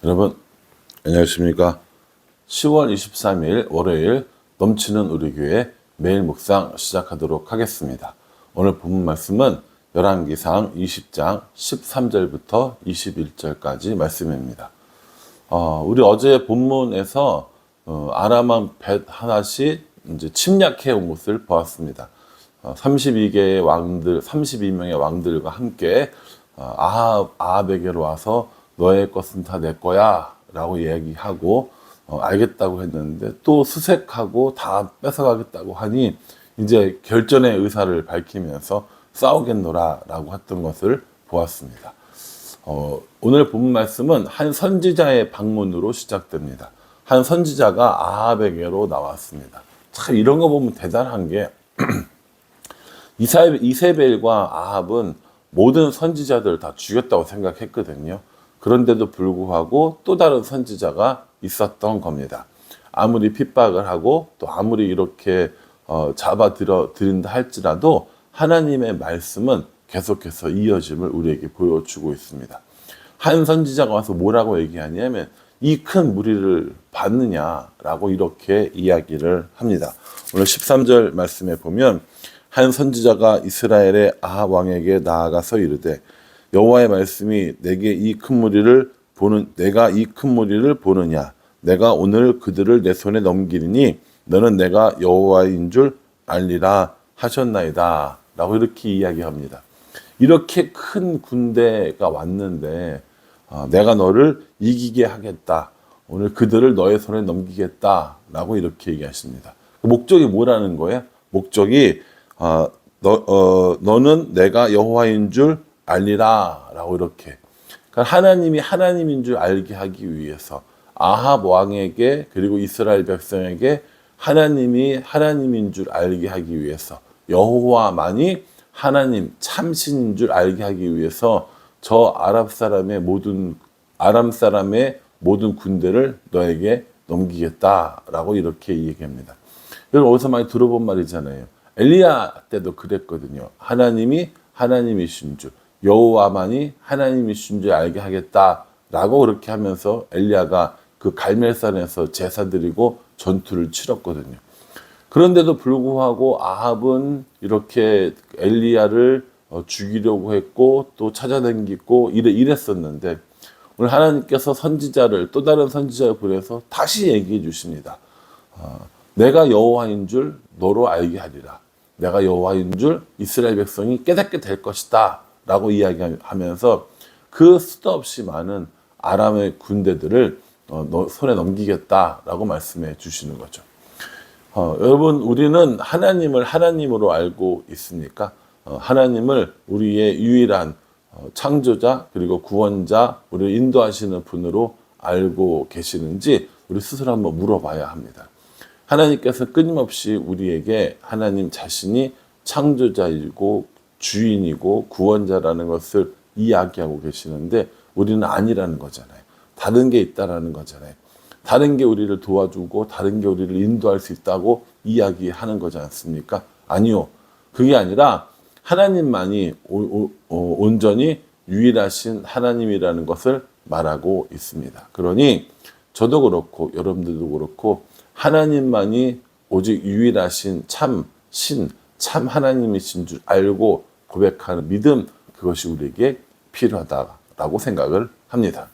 여러분 안녕하십니까. 10월 23일 월요일 넘치는 우리 교회 매일 묵상 시작하도록 하겠습니다. 오늘 본문 말씀은 열왕기상 20장 13절부터 21절까지 말씀입니다. 우리 어제 본문에서 아람 벳 하나씩 이제 침략해 온 것을 보았습니다. 32개의 왕들, 32명의 왕들과 함께 아합에게로 와서 너의 것은 다 내 거야 라고 이야기하고 알겠다고 했는데 또 수색하고 다 뺏어가겠다고 하니 이제 결전의 의사를 밝히면서 싸우겠노라 라고 했던 것을 보았습니다. 오늘 본문 말씀은 한 선지자의 방문으로 시작됩니다. 한 선지자가 아합에게로 나왔습니다. 참 이런 거 보면 대단한 게 이세벨과 아합은 모든 선지자들을 다 죽였다고 생각했거든요. 그런데도 불구하고 또 다른 선지자가 있었던 겁니다. 아무리 핍박을 하고 또 아무리 이렇게 잡아들인다 할지라도 하나님의 말씀은 계속해서 이어짐을 우리에게 보여주고 있습니다. 한 선지자가 와서 뭐라고 얘기하냐면 이 큰 무리를 받느냐라고 이렇게 이야기를 합니다. 오늘 13절 말씀에 보면 한 선지자가 이스라엘의 아합 왕에게 나아가서 이르되 여호와의 말씀이 내가 이 큰 무리를 보느냐 내가 오늘 그들을 내 손에 넘기리니 너는 내가 여호와인 줄 알리라 하셨나이다 라고 이렇게 이야기합니다. 이렇게 큰 군대가 왔는데 내가 너를 이기게 하겠다, 오늘 그들을 너의 손에 넘기겠다 라고 이렇게 얘기하십니다. 목적이 뭐라는 거예요? 목적이 너는 내가 여호와인 줄 알리라 라고 이렇게, 그러니까 하나님이 하나님인 줄 알게 하기 위해서 아합 왕에게 그리고 이스라엘 백성에게 하나님이 하나님인 줄 알게 하기 위해서, 여호와만이 하나님 참신인 줄 알게 하기 위해서 저 아람 사람의 모든 군대를 너에게 넘기겠다라고 이렇게 얘기합니다. 여러분 어디서 많이 들어본 말이잖아요. 엘리야 때도 그랬거든요. 하나님이 하나님이신 줄, 여호와만이 하나님이신 줄 알게 하겠다라고 그렇게 하면서 엘리야가 그 갈멜산에서 제사 드리고 전투를 치렀거든요. 그런데도 불구하고 아합은 이렇게 엘리야를 죽이려고 했고 또 찾아다니고 이랬었는데 오늘 하나님께서 선지자를, 또 다른 선지자를 보내서 다시 얘기해 주십니다. 내가 여호와인 줄 너로 알게 하리라. 내가 여호와인 줄 이스라엘 백성이 깨닫게 될 것이다 라고 이야기하면서 그 수도 없이 많은 아람의 군대들을 너 손에 넘기겠다라고 말씀해 주시는 거죠. 여러분 우리는 하나님을 하나님으로 알고 있습니까? 하나님을 우리의 유일한 창조자 그리고 구원자, 우리를 인도하시는 분으로 알고 계시는지 우리 스스로 한번 물어봐야 합니다. 하나님께서 끊임없이 우리에게 하나님 자신이 창조자이고 주인이고 구원자라는 것을 이야기하고 계시는데 우리는 아니라는 거잖아요. 다른 게 있다라는 거잖아요. 다른 게 우리를 도와주고 다른 게 우리를 인도할 수 있다고 이야기하는 거지 않습니까? 아니요. 그게 아니라 하나님만이 온전히 유일하신 하나님이라는 것을 말하고 있습니다. 그러니 저도 그렇고 여러분들도 그렇고 하나님만이 오직 유일하신 참 하나님이신 줄 알고 고백하는 믿음, 그것이 우리에게 필요하다라고 생각을 합니다.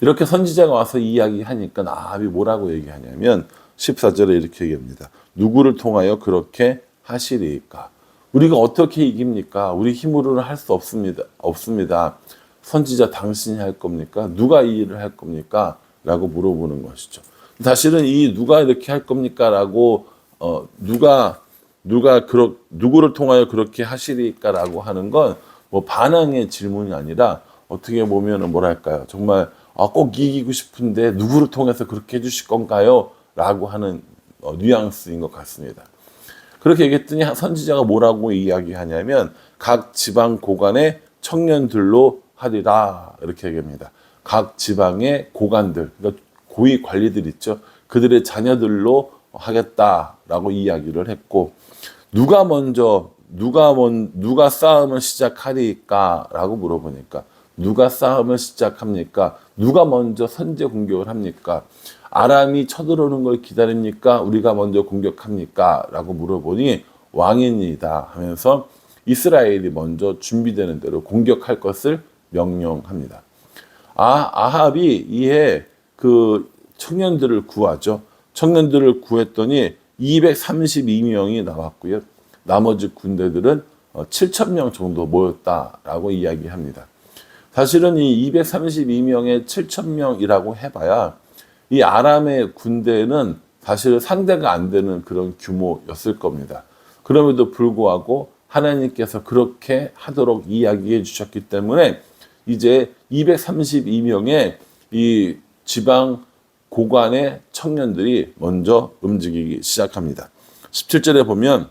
이렇게 선지자가 와서 이야기하니까 아합이 뭐라고 얘기하냐면 14절에 이렇게 얘기합니다. 누구를 통하여 그렇게 하시리까? 우리가 어떻게 이깁니까? 우리 힘으로는 할 수 없습니다. 선지자 당신이 할 겁니까? 누가 이 일을 할 겁니까? 라고 물어보는 것이죠. 사실은 이 누가 이렇게 할 겁니까? 라고 누구를 통하여 그렇게 하시리까? 라고 하는 건 뭐 반항의 질문이 아니라 어떻게 보면 뭐랄까요? 정말 꼭 이기고 싶은데 누구를 통해서 그렇게 해주실 건가요? 라고 하는 뉘앙스인 것 같습니다. 그렇게 얘기했더니 선지자가 뭐라고 이야기하냐면 각 지방 고관의 청년들로 하리라 이렇게 얘기합니다. 각 지방의 고관들, 그러니까 고위 관리들 있죠. 그들의 자녀들로 하겠다라고 이야기를 했고, 누가 싸움을 시작하리까라고 물어보니까 누가 싸움을 시작합니까? 누가 먼저 선제 공격을 합니까? 아람이 쳐들어오는 걸 기다립니까? 우리가 먼저 공격합니까? 라고 물어보니 왕이니다 하면서 이스라엘이 먼저 준비되는 대로 공격할 것을 명령합니다. 아합이 이에 그 청년들을 구하죠. 청년들을 구했더니 232명이 나왔고요. 나머지 군대들은 7,000명 정도 모였다라고 이야기합니다. 사실은 이 232명의 7,000명이라고 해봐야 이 아람의 군대는 사실 상대가 안 되는 그런 규모였을 겁니다. 그럼에도 불구하고 하나님께서 그렇게 하도록 이야기해 주셨기 때문에 이제 232명의 이 지방 고관의 청년들이 먼저 움직이기 시작합니다. 17절에 보면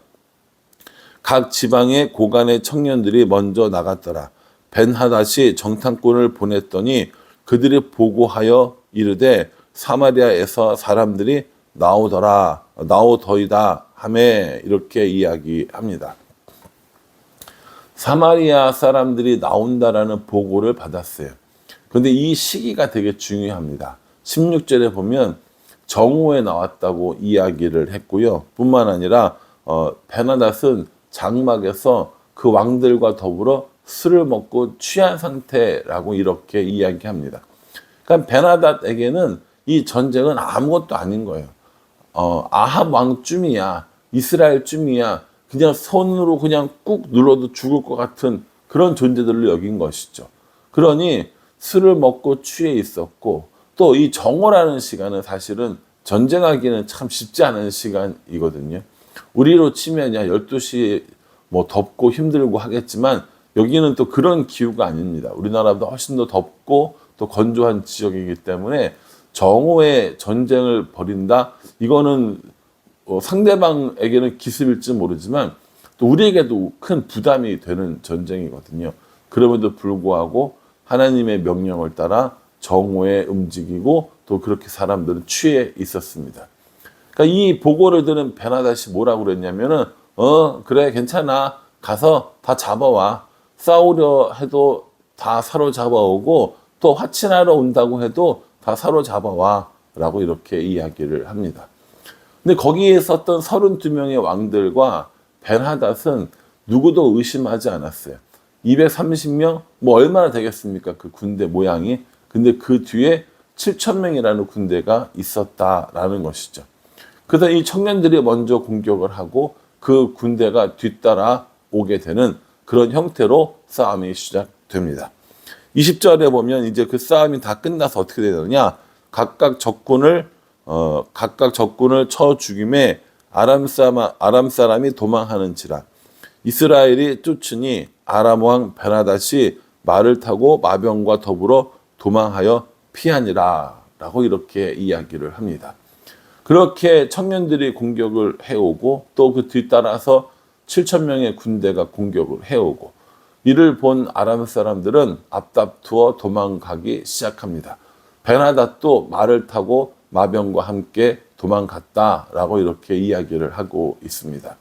각 지방의 고관의 청년들이 먼저 나갔더라. 벤하닷이 정탐꾼을 보냈더니 그들이 보고하여 이르되 사마리아에서 사람들이 나오더이다 하매 이렇게 이야기합니다. 사마리아 사람들이 나온다라는 보고를 받았어요. 그런데 이 시기가 되게 중요합니다. 16절에 보면 정오에 나왔다고 이야기를 했고요. 뿐만 아니라 벤하닷은 장막에서 그 왕들과 더불어 술을 먹고 취한 상태라고 이렇게 이야기합니다. 그러니까 벤하닷에게는 이 전쟁은 아무것도 아닌 거예요. 아합 왕쯤이야, 이스라엘쯤이야, 그냥 손으로 그냥 꾹 눌러도 죽을 것 같은 그런 존재들로 여긴 것이죠. 그러니 술을 먹고 취해 있었고 또 이 정오라는 시간은 사실은 전쟁하기는 참 쉽지 않은 시간이거든요. 우리로 치면 12시에 뭐 덥고 힘들고 하겠지만 여기는 또 그런 기후가 아닙니다. 우리나라보다 훨씬 더 덥고 또 건조한 지역이기 때문에 정오에 전쟁을 벌인다? 이거는 상대방에게는 기습일지 모르지만 또 우리에게도 큰 부담이 되는 전쟁이거든요. 그럼에도 불구하고 하나님의 명령을 따라 정오에 움직이고 또 그렇게 사람들은 취해 있었습니다. 그러니까 이 보고를 들은 벤하닷이 뭐라고 그랬냐면은 그래 괜찮아 가서 다 잡아와. 싸우려 해도 다 사로잡아오고 또 화친하러 온다고 해도 다 사로잡아와 라고 이렇게 이야기를 합니다. 근데 거기에 있었던 32명의 왕들과 벤하닷은 누구도 의심하지 않았어요. 230명? 뭐 얼마나 되겠습니까? 그 군대 모양이. 근데 그 뒤에 7,000명이라는 군대가 있었다라는 것이죠. 그래서 이 청년들이 먼저 공격을 하고 그 군대가 뒤따라 오게 되는 그런 형태로 싸움이 시작됩니다. 20절에 보면 이제 그 싸움이 다 끝나서 어떻게 되느냐? 각각 적군을 쳐 죽임에 아람 사람이 도망하는지라. 이스라엘이 쫓으니 아람 왕 벤하닷이 말을 타고 마병과 더불어 도망하여 피하니라 라고 이렇게 이야기를 합니다. 그렇게 청년들이 공격을 해오고 또 그 뒤따라서 7,000명의 군대가 공격을 해오고 이를 본 아람 사람들은 앞다투어 도망가기 시작합니다. 벤하닷도 말을 타고 마병과 함께 도망갔다라고 이렇게 이야기를 하고 있습니다.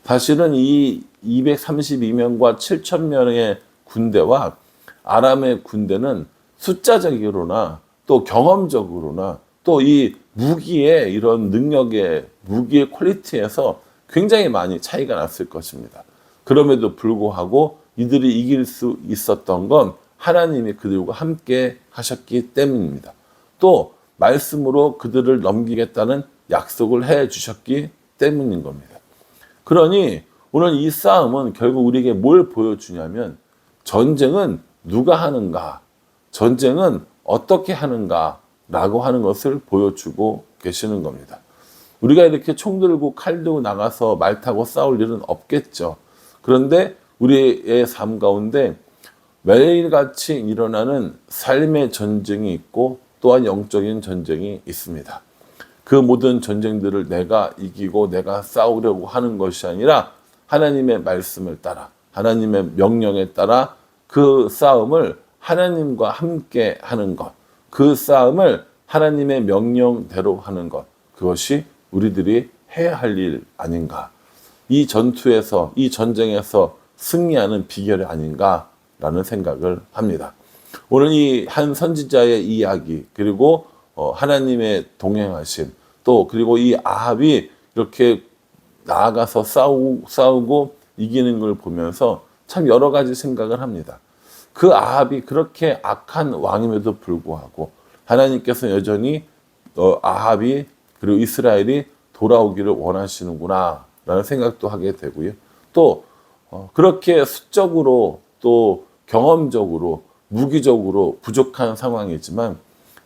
사실은 이 232명과 7,000명의 군대와 아람의 군대는 숫자적으로나 또 경험적으로나 또 이 무기의 이런 능력의 무기의 퀄리티에서 굉장히 많이 차이가 났을 것입니다. 그럼에도 불구하고 이들이 이길 수 있었던 건 하나님이 그들과 함께 하셨기 때문입니다. 또 말씀으로 그들을 넘기겠다는 약속을 해 주셨기 때문인 겁니다. 그러니 오늘 이 싸움은 결국 우리에게 뭘 보여주냐면 전쟁은 누가 하는가, 전쟁은 어떻게 하는가라고 하는 것을 보여주고 계시는 겁니다. 우리가 이렇게 총 들고 칼 들고 나가서 말 타고 싸울 일은 없겠죠. 그런데 우리의 삶 가운데 매일같이 일어나는 삶의 전쟁이 있고 또한 영적인 전쟁이 있습니다. 그 모든 전쟁들을 내가 이기고 내가 싸우려고 하는 것이 아니라 하나님의 말씀을 따라 하나님의 명령에 따라 그 싸움을 하나님과 함께 하는 것, 그 싸움을 하나님의 명령대로 하는 것, 그것이 우리들이 해야 할 일 아닌가. 이 전투에서, 이 전쟁에서 승리하는 비결이 아닌가라는 생각을 합니다. 오늘 이 한 선지자의 이야기, 그리고 하나님의 동행하심, 또 그리고 이 아합이 이렇게 나아가서 싸우고 이기는 걸 보면서 참 여러 가지 생각을 합니다. 그 아합이 그렇게 악한 왕임에도 불구하고 하나님께서 여전히 아합이 그리고 이스라엘이 돌아오기를 원하시는구나 라는 생각도 하게 되고요. 또 그렇게 수적으로 또 경험적으로 무기적으로 부족한 상황이지만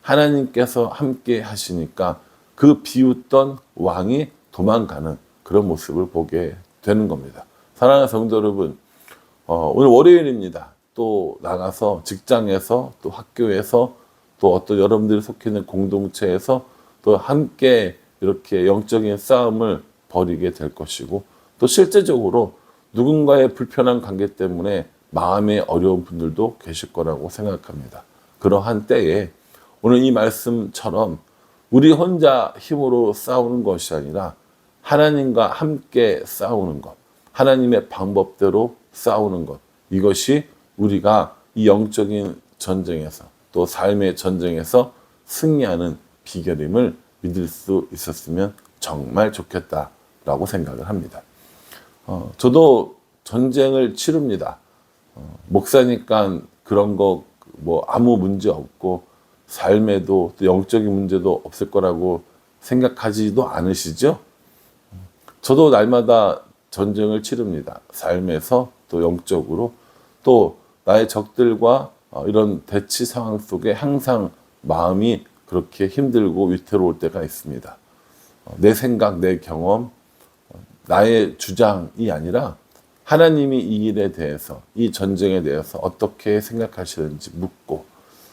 하나님께서 함께 하시니까 그 비웃던 왕이 도망가는 그런 모습을 보게 되는 겁니다. 사랑하는 성도 여러분, 오늘 월요일입니다. 또 나가서 직장에서 또 학교에서 또 어떤 여러분들이 속해 있는 공동체에서 또 함께 이렇게 영적인 싸움을 벌이게 될 것이고, 또 실제적으로 누군가의 불편한 관계 때문에 마음에 어려운 분들도 계실 거라고 생각합니다. 그러한 때에 오늘 이 말씀처럼 우리 혼자 힘으로 싸우는 것이 아니라 하나님과 함께 싸우는 것, 하나님의 방법대로 싸우는 것, 이것이 우리가 이 영적인 전쟁에서 또 삶의 전쟁에서 승리하는 비결임을 믿을 수 있었으면 정말 좋겠다라고 생각을 합니다. 저도 전쟁을 치릅니다. 목사니까 그런 거 뭐 아무 문제 없고 삶에도 또 영적인 문제도 없을 거라고 생각하지도 않으시죠? 저도 날마다 전쟁을 치릅니다. 삶에서 또 영적으로, 또 나의 적들과 이런 대치 상황 속에 항상 마음이 그렇게 힘들고 위태로울 때가 있습니다. 내 생각, 내 경험, 나의 주장이 아니라 하나님이 이 일에 대해서, 이 전쟁에 대해서 어떻게 생각하시는지 묻고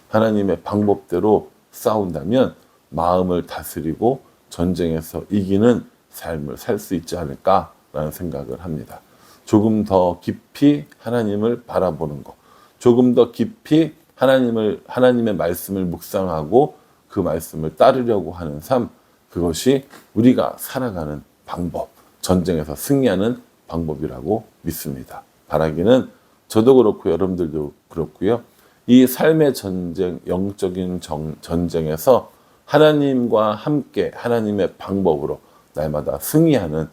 하나님의 방법대로 싸운다면 마음을 다스리고 전쟁에서 이기는 삶을 살 수 있지 않을까라는 생각을 합니다. 조금 더 깊이 하나님을 바라보는 것, 조금 더 깊이 하나님의 말씀을 묵상하고 그 말씀을 따르려고 하는 삶, 그것이 우리가 살아가는 방법, 전쟁에서 승리하는 방법이라고 믿습니다. 바라기는 저도 그렇고 여러분들도 그렇고요. 이 삶의 전쟁, 영적인 전쟁에서 하나님과 함께 하나님의 방법으로 날마다 승리하는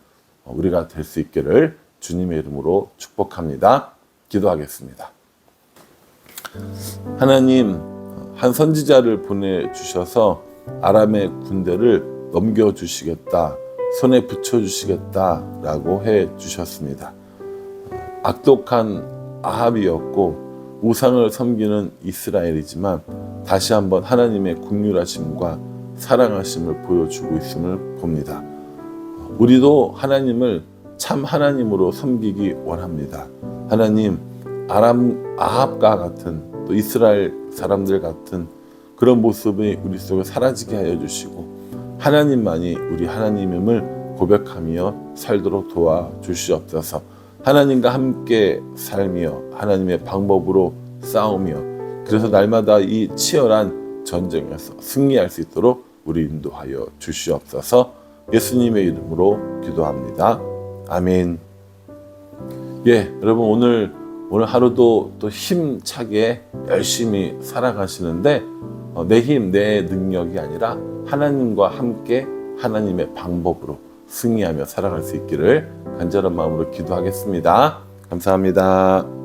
우리가 될 수 있기를 주님의 이름으로 축복합니다. 기도하겠습니다. 하나님, 한 선지자를 보내주셔서 아람의 군대를 넘겨주시겠다, 손에 붙여주시겠다라고 해주셨습니다. 악독한 아합이었고 우상을 섬기는 이스라엘이지만 다시 한번 하나님의 긍휼하심과 사랑하심을 보여주고 있음을 봅니다. 우리도 하나님을 참 하나님으로 섬기기 원합니다. 하나님, 아합과 같은 또 이스라엘 사람들 같은 그런 모습이 우리 속에 사라지게 하여 주시고 하나님만이 우리 하나님임을 고백하며 살도록 도와주시옵소서. 하나님과 함께 살며 하나님의 방법으로 싸우며 그래서 날마다 이 치열한 전쟁에서 승리할 수 있도록 우리 인도하여 주시옵소서. 예수님의 이름으로 기도합니다. 아멘. 예, 여러분 오늘 하루도 또 힘차게 열심히 살아가시는데 내 힘, 내 능력이 아니라 하나님과 함께 하나님의 방법으로 승리하며 살아갈 수 있기를 간절한 마음으로 기도하겠습니다. 감사합니다.